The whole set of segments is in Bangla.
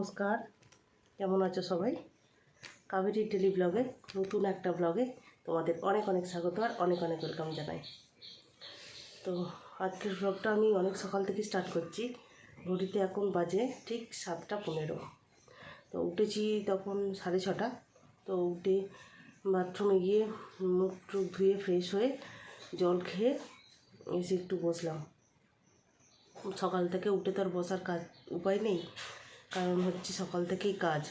নমস্কার, কেমন আছো সবাই? কাবেরী ডেলি ব্লগে নতুন একটা ব্লগে তোমাদের অনেক অনেক স্বাগত আর অনেক অনেক ওয়েলকাম জানাই। তো আজকের ব্লগটা আমি অনেক সকাল থেকে স্টার্ট করছি। ঘড়িতে এখন বাজে ঠিক 7:15। তো উঠেছি তখন 6:30। তো উঠে বাথরুমে গিয়ে মুখ টুক ধুয়ে ফ্রেশ হয়ে জল খেয়ে এসে একটু বসলাম। সকাল থেকে উঠে তো আর বসার কাজ উপায় নেই, কারণ হচ্ছে সকাল থেকেই কাজ।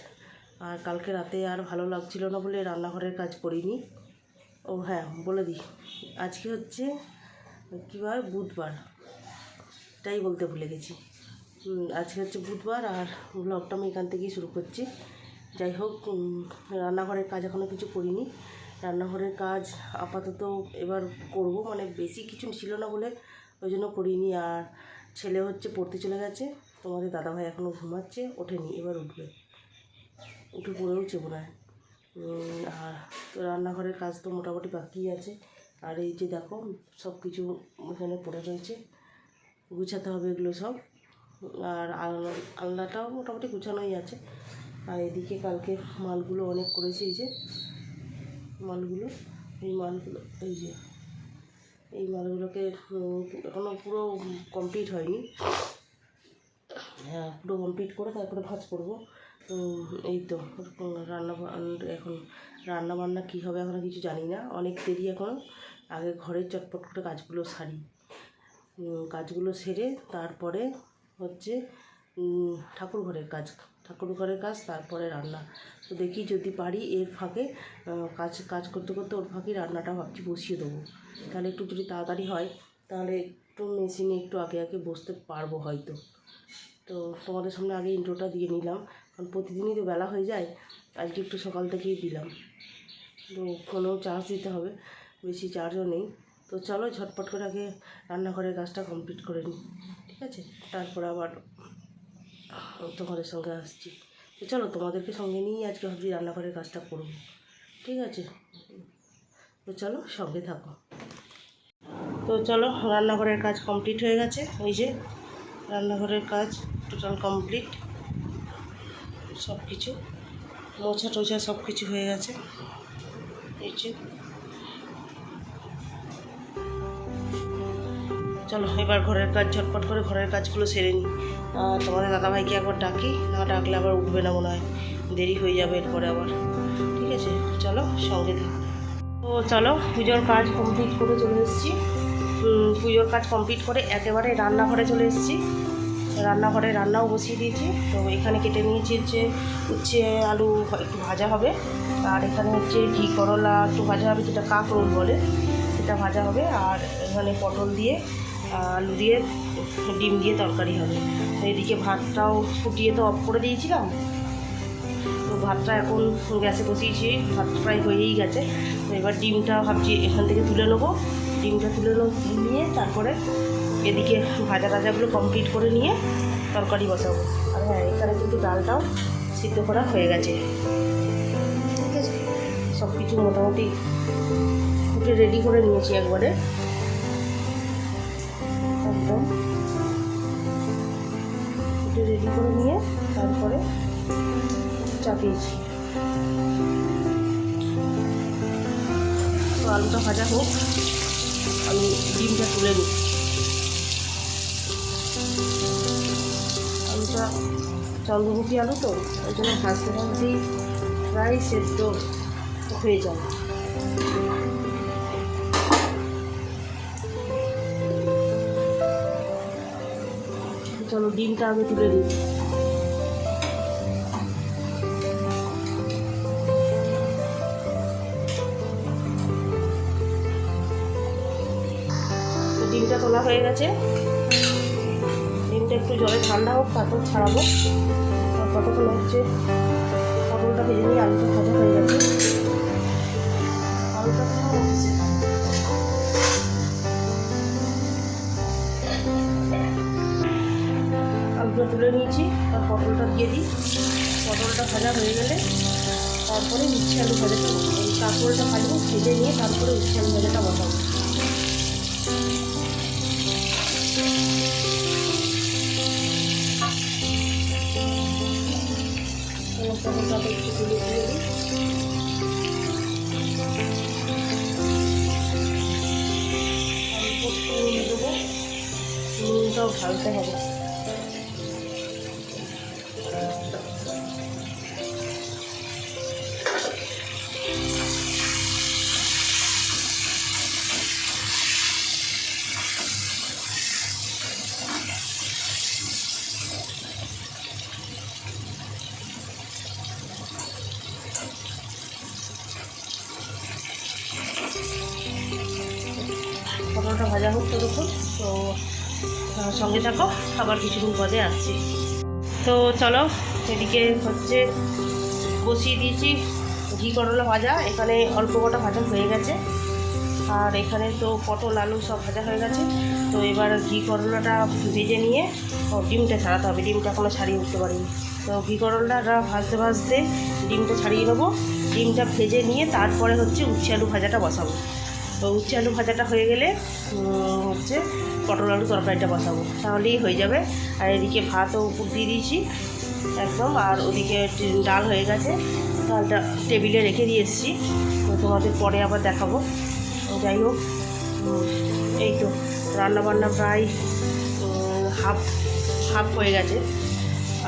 আর কালকে রাতে আর ভালো লাগছিল না বলে রান্নাঘরের কাজ করিনি। ও হ্যাঁ, বলে দিই, আজকে হচ্ছে কী বার? বুধবার, তাই বলতে ভুলে গেছি। আজকে হচ্ছে বুধবার আর ব্লগটা আমি এখান থেকেই শুরু করছি। যাই হোক, রান্নাঘরের কাজ এখনও কিছু করিনি। রান্নাঘরের কাজ আপাতত এবার করব, মানে বেশি কিছু ছিল না বলে ওই জন্য করিনি। আর ছেলে হচ্ছে পড়তে চলে গেছে, তোমাদের দাদাভাই এখনও ঘুমাচ্ছে, ওঠেনি, এবার উঠবে, উঠে পড়েওছে মনে হয়। আর তো রান্নাঘরের কাজ তো মোটামুটি বাকি আছে। আর এই যে দেখো সব কিছু এখানে পড়ে রয়েছে, গুছাতে হবে এগুলো সব। আর আলনাটাও মোটামুটি গুছানোই আছে। আর এদিকে কালকে মালগুলো অনেক করেছি, এই যে মালগুলো, এই যে এই মালগুলোকে এখনও পুরো কমপ্লিট হয়নি। হ্যাঁ, পুরো কমপ্লিট করে তারপরে ভাঁজ করবো। তো এই তো এখন রান্নাবান্না কী হবে এখনও কিছু জানি না, অনেক দেরি এখনও। আগে ঘরের চটপট করে কাজগুলো সারি, কাজগুলো সেরে তারপরে হচ্ছে ঠাকুর ঘরের কাজ, তারপরে রান্না। তো দেখি যদি পারি এর ফাঁকে কাজ করতে করতে ওর ফাঁকে রান্নাটা ভাবছি বসিয়ে দেবো। তাহলে একটু যদি তাড়াতাড়ি হয় তাহলে একটু মেশিনে একটু আগে আগে বসতে পারবো হয়তো। তো তোমাদের সামনে আগে ইন্ট্রোটা দিয়ে নিলাম, কারণ প্রতিদিনই তো বেলা হয়ে যায়, আজকে একটু সকাল থেকেই দিলাম। তো ফোনেও চার্জ দিতে হবে, বেশি চার্জও নেই। তো চলো ঝটপট করে আগে রান্নাঘরের কাজটা কমপ্লিট করে নিই, ঠিক আছে? তারপরে আবার তোমাদের সঙ্গে আসছি। তো চলো তোমাদেরকে সঙ্গে নিয়েই আজকে ভাবছি রান্নাঘরের কাজটা করব, ঠিক আছে? তো চলো সঙ্গে থাকো। তো চলো, রান্নাঘরের কাজ কমপ্লিট হয়ে গেছে। ওই যে রান্নাঘরের কাজ টোটাল কমপ্লিট, সব কিছু মোছা টোছা সব কিছু হয়ে গেছে। এই যে চলো এবার ঘরের কাজ ঝটপট করে ঘরের কাজগুলো সেরে নিই। তোমাদের দাদাভাইকে একবার ডাকি, না ডাকলে আবার উঠবে না মনে হয়, দেরি হয়ে যাবে এরপরে আবার, ঠিক আছে? চলো সঙ্গে থাকো। তো চলো, পুজোর কাজ কমপ্লিট করে চলে এসেছি। পুজোর কাজ কমপ্লিট করে একেবারে রান্নাঘরে চলে এসেছি। রান্নাঘরে রান্নাও বসিয়ে দিয়েছি। তো এখানে কেটে নিয়েছি হচ্ছে উচ্ছে আলু একটু ভাজা হবে, আর এখানে হচ্ছে ঘি করলা একটু ভাজা হবে, যেটা কাঁকরোল বলে, সেটা ভাজা হবে। আর এখানে পটল দিয়ে আলু দিয়ে ডিম দিয়ে তরকারি হবে। তো এদিকে ভাতটাও ফুটিয়ে তো অফ করে দিয়েছিলাম, তো ভাতটা এখন গ্যাসে বসিয়েছি, ভাত প্রায় হয়েই গেছে। তো এবার ডিমটা ভাবছি এখান থেকে তুলে নেবো, ডিমটা তুলে নিয়ে তারপরে এদিকে ভাজা টাজাগুলো কমপ্লিট করে নিয়ে তরকারি বসাবো। আর হ্যাঁ, এখানে কিন্তু ডালটাও সিদ্ধ করা হয়ে গেছে, ঠিক আছে? সব কিছু মোটামুটি ফুটে রেডি করে নিয়েছি একবারে, একদম ফুটে রেডি করে নিয়ে তারপরে চাপিয়েছি। তো আলুটা ভাজা হোক, আমি ডিমটা তুলে নিই। আলুটা চন্দ্রমুখী আলু তো, ওই জন্য ভাজতে ভাজতেই প্রায় সেদ্ধ হয়ে যায়। চলো ডিমটা আগে তুলে দিই। ডিমটা তোলা হয়ে গেছে, ডিমটা একটু জলে ঠান্ডা হোক তারপর ছাড়াবো। ততক্ষণ হচ্ছে পটলটা ভেজে নিয়ে, আলুটা ভাজা হয়ে গেছে, আলুটা আলুটা তুলে নিয়েছি, আর পটলটা দিয়ে দিই। পটলটা ভাজা হয়ে গেলে তারপরে উচ্ছে আলু ভাজা দেবো। এই কাঁকরোলটা ভাজবো, ভেজে নিয়ে তারপরে উচ্ছে আলু ভাজাটা বসাবো। ঢালতে হবে। পটলটা ভাজা হচ্ছে দেখুন, তো সঙ্গে থাকো, আবার কিছুক্ষণ পরে আসছি। তো চলো, এদিকে হচ্ছে বসিয়ে দিয়েছি ঘি করলা ভাজা। এখানে অল্প কটা ভাজা হয়ে গেছে, আর এখানে তো পটল আলু সব ভাজা হয়ে গেছে। তো এবার ঘি করলাটা ভেজে নিয়ে ডিমটা ছাড়াতে হবে, ডিমটা এখনও ছাড়িয়ে উঠতে পারিনি। তো ঘি করলাটা ভাজতে ভাজতে ডিমটা ছাড়িয়ে নেবো, ডিমটা ভেজে নিয়ে তারপরে হচ্ছে উচ্ছে আলু ভাজাটা বসাবো। তো উচ্ছে আলু ভাজাটা হয়ে গেলে হচ্ছে পটল আলু তরকারিটা বসাবো, তাহলেই হয়ে যাবে। আর এদিকে ভাতও উপর দিয়ে দিয়েছি একদম, আর ওদিকে ডাল হয়ে গেছে, ডালটা টেবিলে রেখে দিয়ে এসেছি। তো তোমাদের পরে আবার দেখাবো। যাই হোক, এই তো রান্নাবান্না প্রায় হাফ হয়ে গেছে,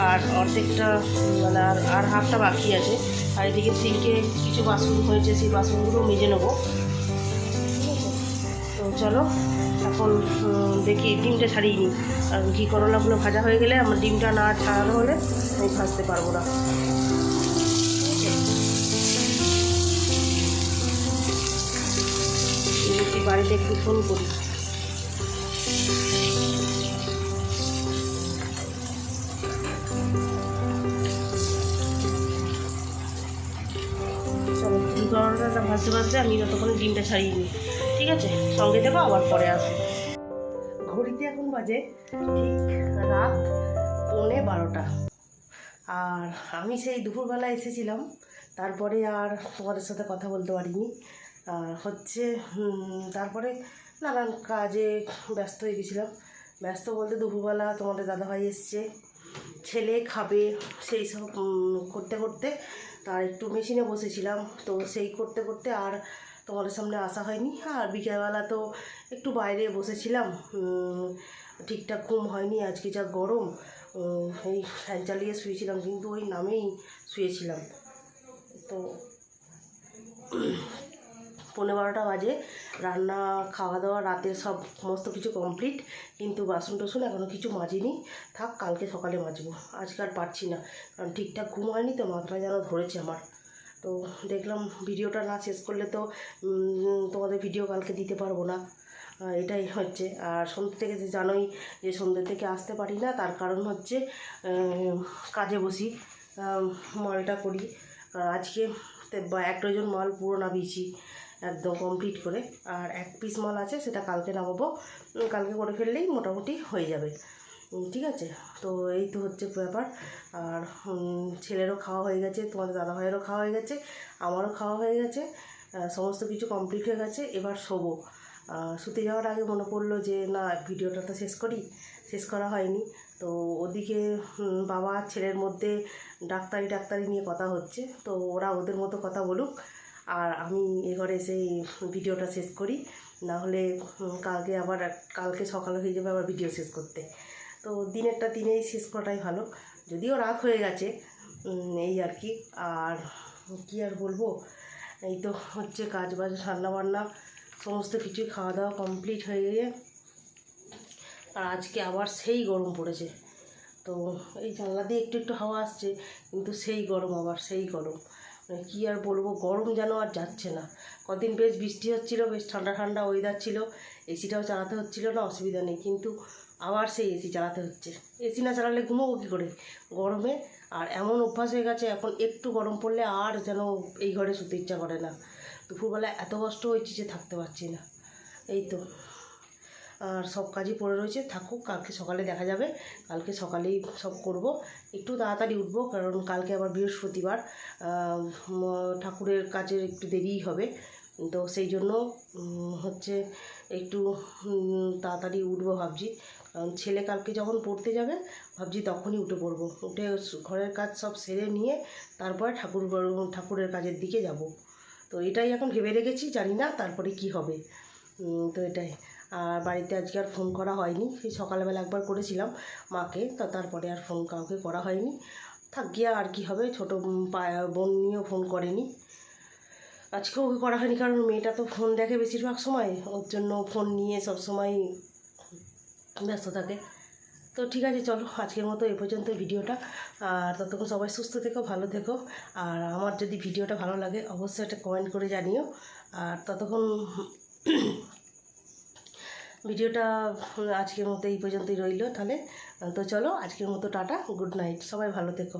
আর অর্ধেকটা মানে আর হাফটা বাকি আছে। আর এদিকে সিঙ্কে কিছু বাসন হয়েছে, সেই বাসনগুলো মেজে নেবো। তো চলো এখন দেখি ডিমটা ছাড়িয়ে নিই, আর ঘি করলাগুলো ভাজা হয়ে গেলে আমার ডিমটা না ছাড়ানো হলে আমি ভাজতে পারবো না। বাড়িতে একটু ফোন করি। চলো, ঘি করলাটা ভাজতে ভাজতে আমি যতক্ষণে ডিমটা ছাড়িয়ে নিই, ঠিক আছে? সঙ্গে দেবো, আবার পরে আসবো। ঘড়িতে এখন বাজে ঠিক রাত 11:30, আর আমি সেই দুপুরবেলা এসেছিলাম, তারপরে আর তোমাদের সাথে কথা বলতে পারিনি। হচ্ছে তারপরে নানান কাজে ব্যস্ত হয়ে গেছিলাম। ব্যস্ত বলতে দুপুরবেলা তোমাদের দাদাভাই এসছে, ছেলে খাবে, সেই সব করতে করতে তার একটু মেশিনে বসেছিলাম। তো সেই করতে করতে আর তোমাদের সামনে আসা হয়নি। আর বিকেলবেলা তো একটু বাইরে বসেছিলাম, ঠিকঠাক ঘুম হয়নি। আজকে যা গরম, এই ফ্যান চালিয়ে শুয়েছিলাম, কিন্তু ওই নামেই শুয়েছিলাম। তো 11:30 বাজে, রান্না খাওয়া দাওয়া রাতের সমস্ত কিছু কমপ্লিট, কিন্তু বাসন টাসন এখনও কিছু মাজিনি। থাক, কালকে সকালে মাজবো, আজকে আর পারছি না, কারণ ঠিকঠাক ঘুম হয়নি তো, মাথাটা যেন ধরেছে আমার। তো দেখলাম ভিডিওটা না শেষ করলে তো তোমাদের ভিডিও কালকে দিতে পারবো না, এটাই হচ্ছে। আর সন্ধ্যে থেকে যে জানোই যে সন্ধ্যে থেকে আসতে পারি না, তার কারণ হচ্ছে কাজে বসি, মালটা করি। আজকে 1 ডজন মাল পুরো নামিয়েছি একদম কমপ্লিট করে, আর 1 পিস মাল আছে, সেটা কালকে নামাবো। কালকে করে ফেললেই মোটামুটি হয়ে যাবে, ঠিক আছে? তো এই তো হচ্ছে ব্যাপার। আর ছেলেরও খাওয়া হয়ে গেছে, তোমাদের দাদাভাইয়েরও খাওয়া হয়ে গেছে, আমারও খাওয়া হয়ে গেছে, সমস্ত কিছু কমপ্লিট হয়ে গেছে। এবার শোবো। শুতে যাওয়ার আগে মনে পড়লো যে না, ভিডিওটা তো শেষ করি, শেষ করা হয়নি। তো ওদিকে বাবা আর ছেলের মধ্যে ডাক্তারি নিয়ে কথা হচ্ছে, তো ওরা ওদের মতো কথা বলুক, আর আমি এ ঘরে এসে ভিডিওটা শেষ করি। না হলে কালকে সকালে হয়ে যাবে আবার ভিডিও শেষ করতে। তো দিনেরটা দিনেই শেষ করাটাই ভালো, যদিও রাত হয়ে গেছে, এই আর কি। আর কি আর বলবো, এই তো হচ্ছে কাজ বাজ, রান্নাবান্না সমস্ত কিছুই খাওয়া দাওয়া কমপ্লিট হয়ে গিয়ে, আর আজকে আবার সেই গরম পড়েছে। তো এই জানলা দিয়ে একটু একটু হাওয়া আসছে, কিন্তু সেই গরম, আবার সেই গরম, মানে কী আর বলবো, গরম যেন আর যাচ্ছে না। কদিন বেশ বৃষ্টি হচ্ছিলো, বেশ ঠান্ডা ঠান্ডা ওয়েদার ছিল, এসিটাও চালাতে হচ্ছিলো না, অসুবিধা নেই, কিন্তু আবার সেই এসি চালাতে হচ্ছে। এসি না চালালে ঘুমোবো কী করে গরমে? আর এমন অভ্যাস হয়ে গেছে, এখন একটু গরম পড়লে আর যেন এই ঘরে শুতে ইচ্ছা করে না। দুপুরবেলা এত কষ্ট হচ্ছে যে থাকতে পারছি না। এই তো, আর সব কাজই পড়ে রয়েছে, থাকুক, কালকে সকালে দেখা যাবে। কালকে সকালেই সব করব, একটু তাড়াতাড়ি উঠবো, কারণ কালকে আবার বৃহস্পতিবার, ঠাকুরের কাজের একটু দেরিই হবে। তো সেই জন্য হচ্ছে একটু তাড়াতাড়ি উঠবো ভাবছি, কারণ ছেলে কালকে যখন পড়তে যাবে ভাবছি তখনই উঠে পড়বো, উঠে ঘরের কাজ সব সেরে নিয়ে তারপরে ঠাকুরের কাজের দিকে যাব। তো এটাই এখন ভেবে রেখেছি, জানি না তারপরে কি হবে। তো এটাই। আর বাড়িতে আজকে আর ফোন করা হয়নি, সেই সকালবেলা একবার করেছিলাম মাকে, তো তারপরে আর ফোন কাউকে করা হয়নি। থাক গিয়া আর কি হবে, ছোটো বোন নিয়েও ফোন করেনি, আজকেও ওকে করা হয়নি, কারণ মেয়েটা তো ফোন দেখে বেশিরভাগ সময়, ওর জন্য ফোন নিয়ে সব সময় ব্যস্ত থাকে। তো ঠিক আছে, চলো আজকের মতো এ পর্যন্ত ভিডিওটা। আর ততক্ষণ সবাই সুস্থ থেকো, ভালো থেকো। আর আমার যদি ভিডিওটা ভালো লাগে অবশ্যই একটা কমেন্ট করে জানিও। আর ততক্ষণ ভিডিওটা আজকের মতো এই পর্যন্তই রইলো তাহলে। তো চলো আজকের মতো টাটা, গুড নাইট, সবাই ভালো থেকো।